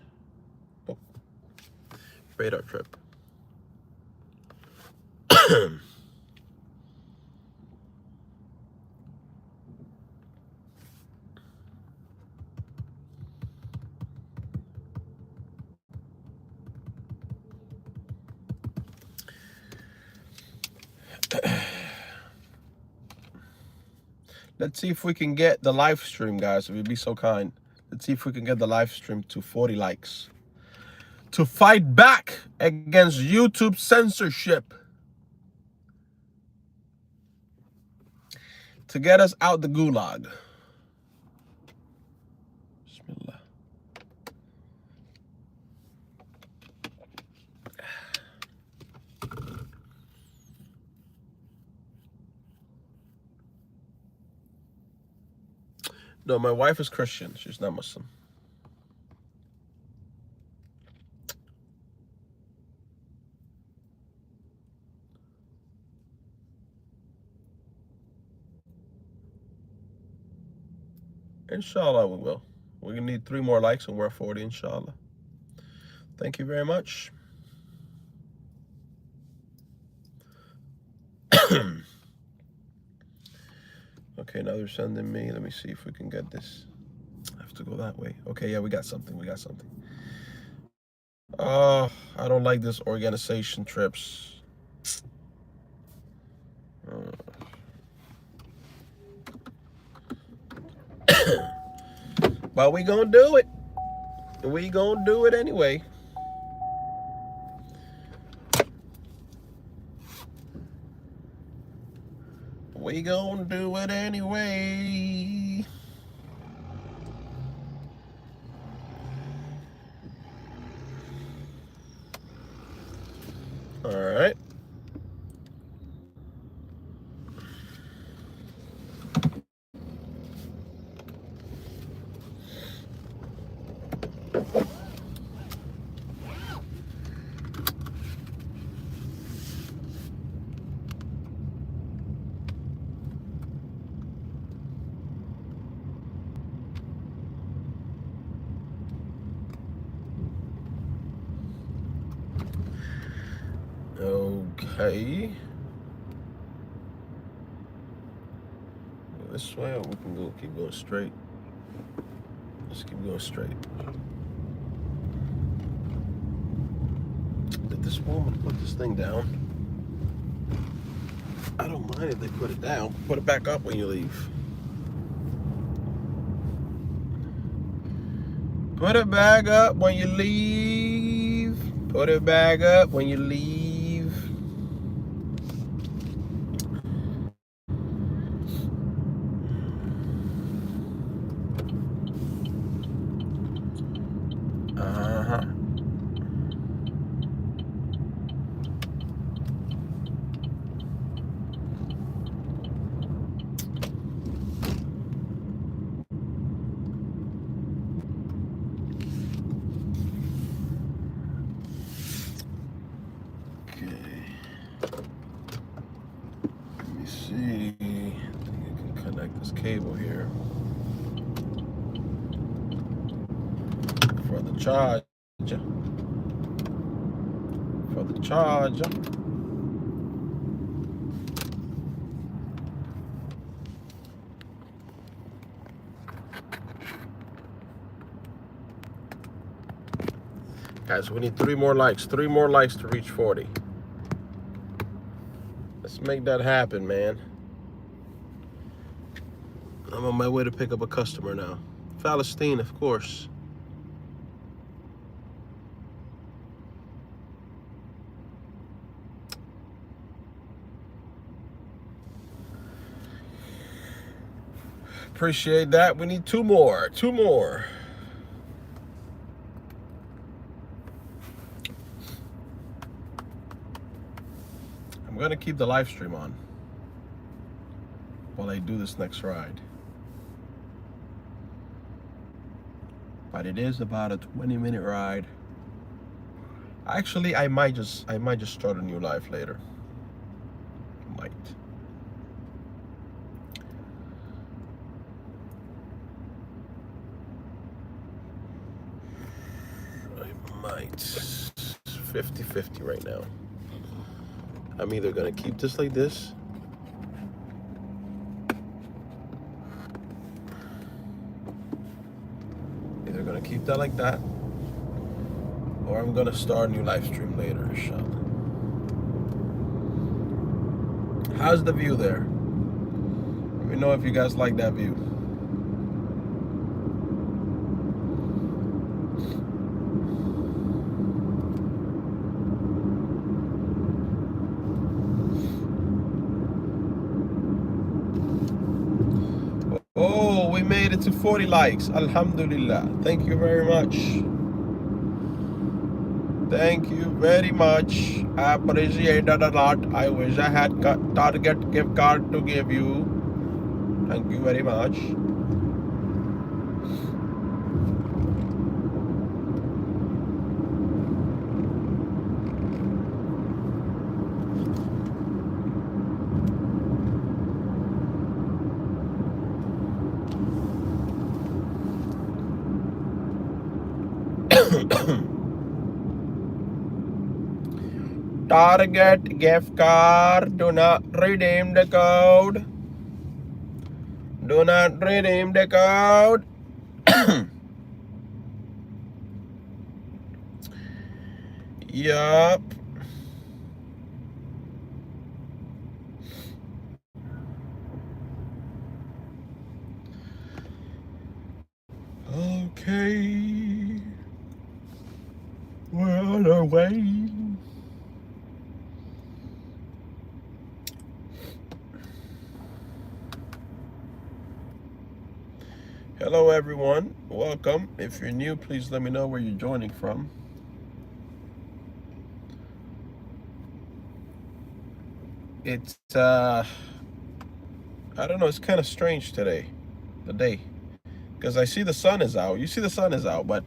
Oh. Radar trip. Let's see if we can get the live stream, guys, if you'd be so kind. Let's see if we can get the live stream to 40 likes. To fight back against YouTube censorship. To get us out the gulag. Bismillah. No, my wife is Christian. She's not Muslim. Inshallah, we will. We need 3 more likes and we're at 40, inshallah. Thank you very much. Okay, now they're sending me. Let me see if we can get this. I have to go that way. Okay, yeah, we got something. We got something. Oh, I don't like this organization trips. But we gonna do it. We gonna do it anyway. We gonna do it anyway. All right. Okay. Go this way, or we can go keep going straight. Let's keep going straight. Did this woman put this thing down? I don't mind if they put it down. Put it back up when you leave. Put it back up when you leave. Put it back up when you leave. Uh-huh. See, I think I can connect this cable here for the charge. For the charger. Guys, we need 3 more likes. 3 more likes to reach 40. Let's make that happen, man. I'm on my way to pick up a customer now. Palestine, of course. Appreciate that. We need 2 more. 2 more. I'm going to keep the live stream on while I do this next ride. But it is about a 20-minute ride. Actually, I might just start a new live later. Might. I might. 50-50 right now. I'm either gonna keep this like this, either gonna keep that like that, or I'm gonna start a new live stream later, Shawn. How's the view there? Let me know if you guys like that view. Oh, we made it to 40 likes. Alhamdulillah. Thank you very much. Thank you very much. I appreciate that a lot. I wish I had Target gift card to give you. Thank you very much. Target gift card. Do not redeem the code. Do not redeem the code. Yup. Okay. We're on our way. Hello everyone, welcome. If you're new, please let me know where you're joining from. It's I don't know, it's kind of strange today, the day, because I see the sun is out. You see the sun is out, but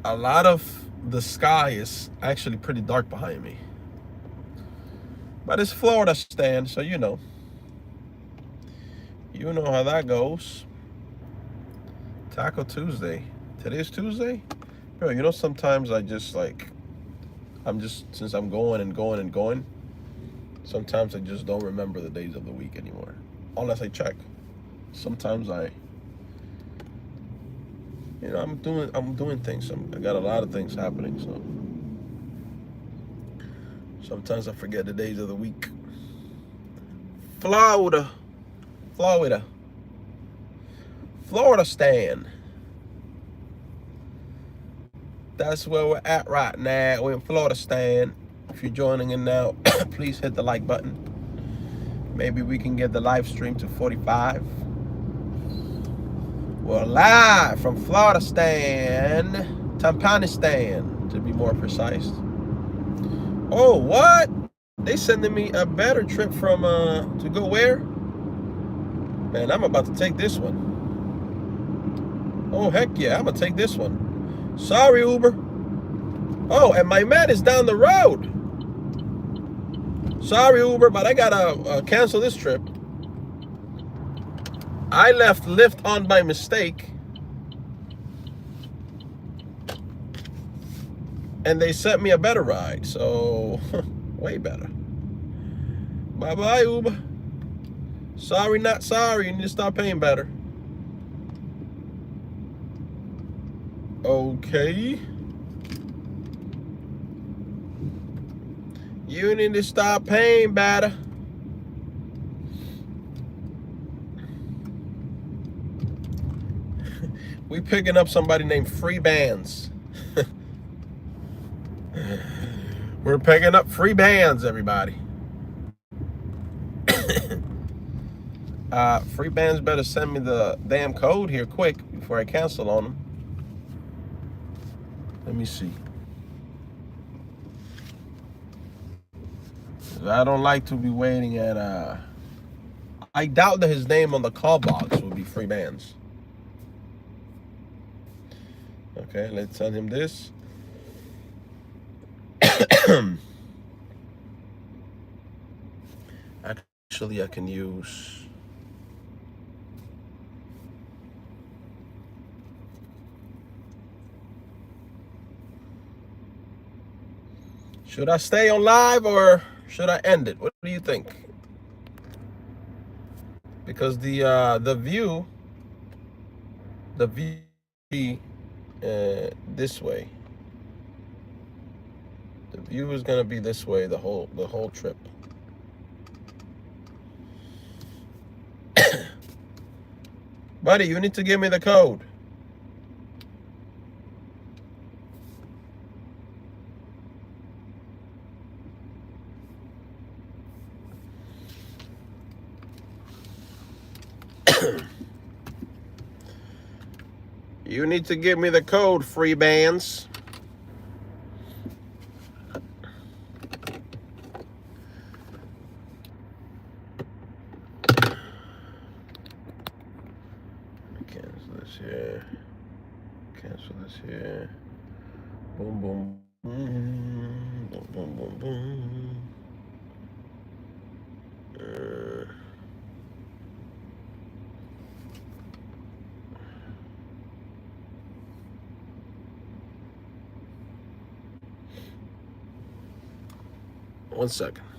a lot of the sky is actually pretty dark behind me. But it's Florida stand, so you know how that goes. Taco Tuesday. Today's Tuesday? Bro, you know, sometimes I just since I'm going and going and going, sometimes I just don't remember the days of the week anymore. Unless I check. Sometimes I'm doing things. I got a lot of things happening, so sometimes I forget the days of the week. Florida stand. That's where we're at right now. We're in Florida stand. If you're joining in now, please hit the like button. Maybe we can get the live stream to 45. We're live from Florida stand, Tampanistan, to be more precise. Oh, what? They sending me a better trip from to go where? Man, I'm about to take this one. Oh, heck yeah, I'm gonna take this one. Sorry, Uber. Oh, and my man is down the road. Sorry, Uber, but I gotta cancel this trip. I left Lyft on by mistake, and they sent me a better ride, so way better. Bye-bye, Uber. Sorry, not sorry. You need to start paying better. Okay. You need to stop paying better. We picking up somebody named Free Bands. We're picking up free bands, everybody. Free bands better send me the damn code here quick before I cancel on them. Let me see. I don't like to be waiting at I doubt that his name on the call box will be Free Bands. Okay, let's send him this. Actually, I can use... Should I stay on live or should I end it? What do you think? Because the view this way. The view is gonna be this way the whole trip. Buddy, you need to give me the code. You need to give me the code, Free Bands. Cancel this here. Cancel this here. Boom, boom, boom, boom, boom, boom, boom. One second.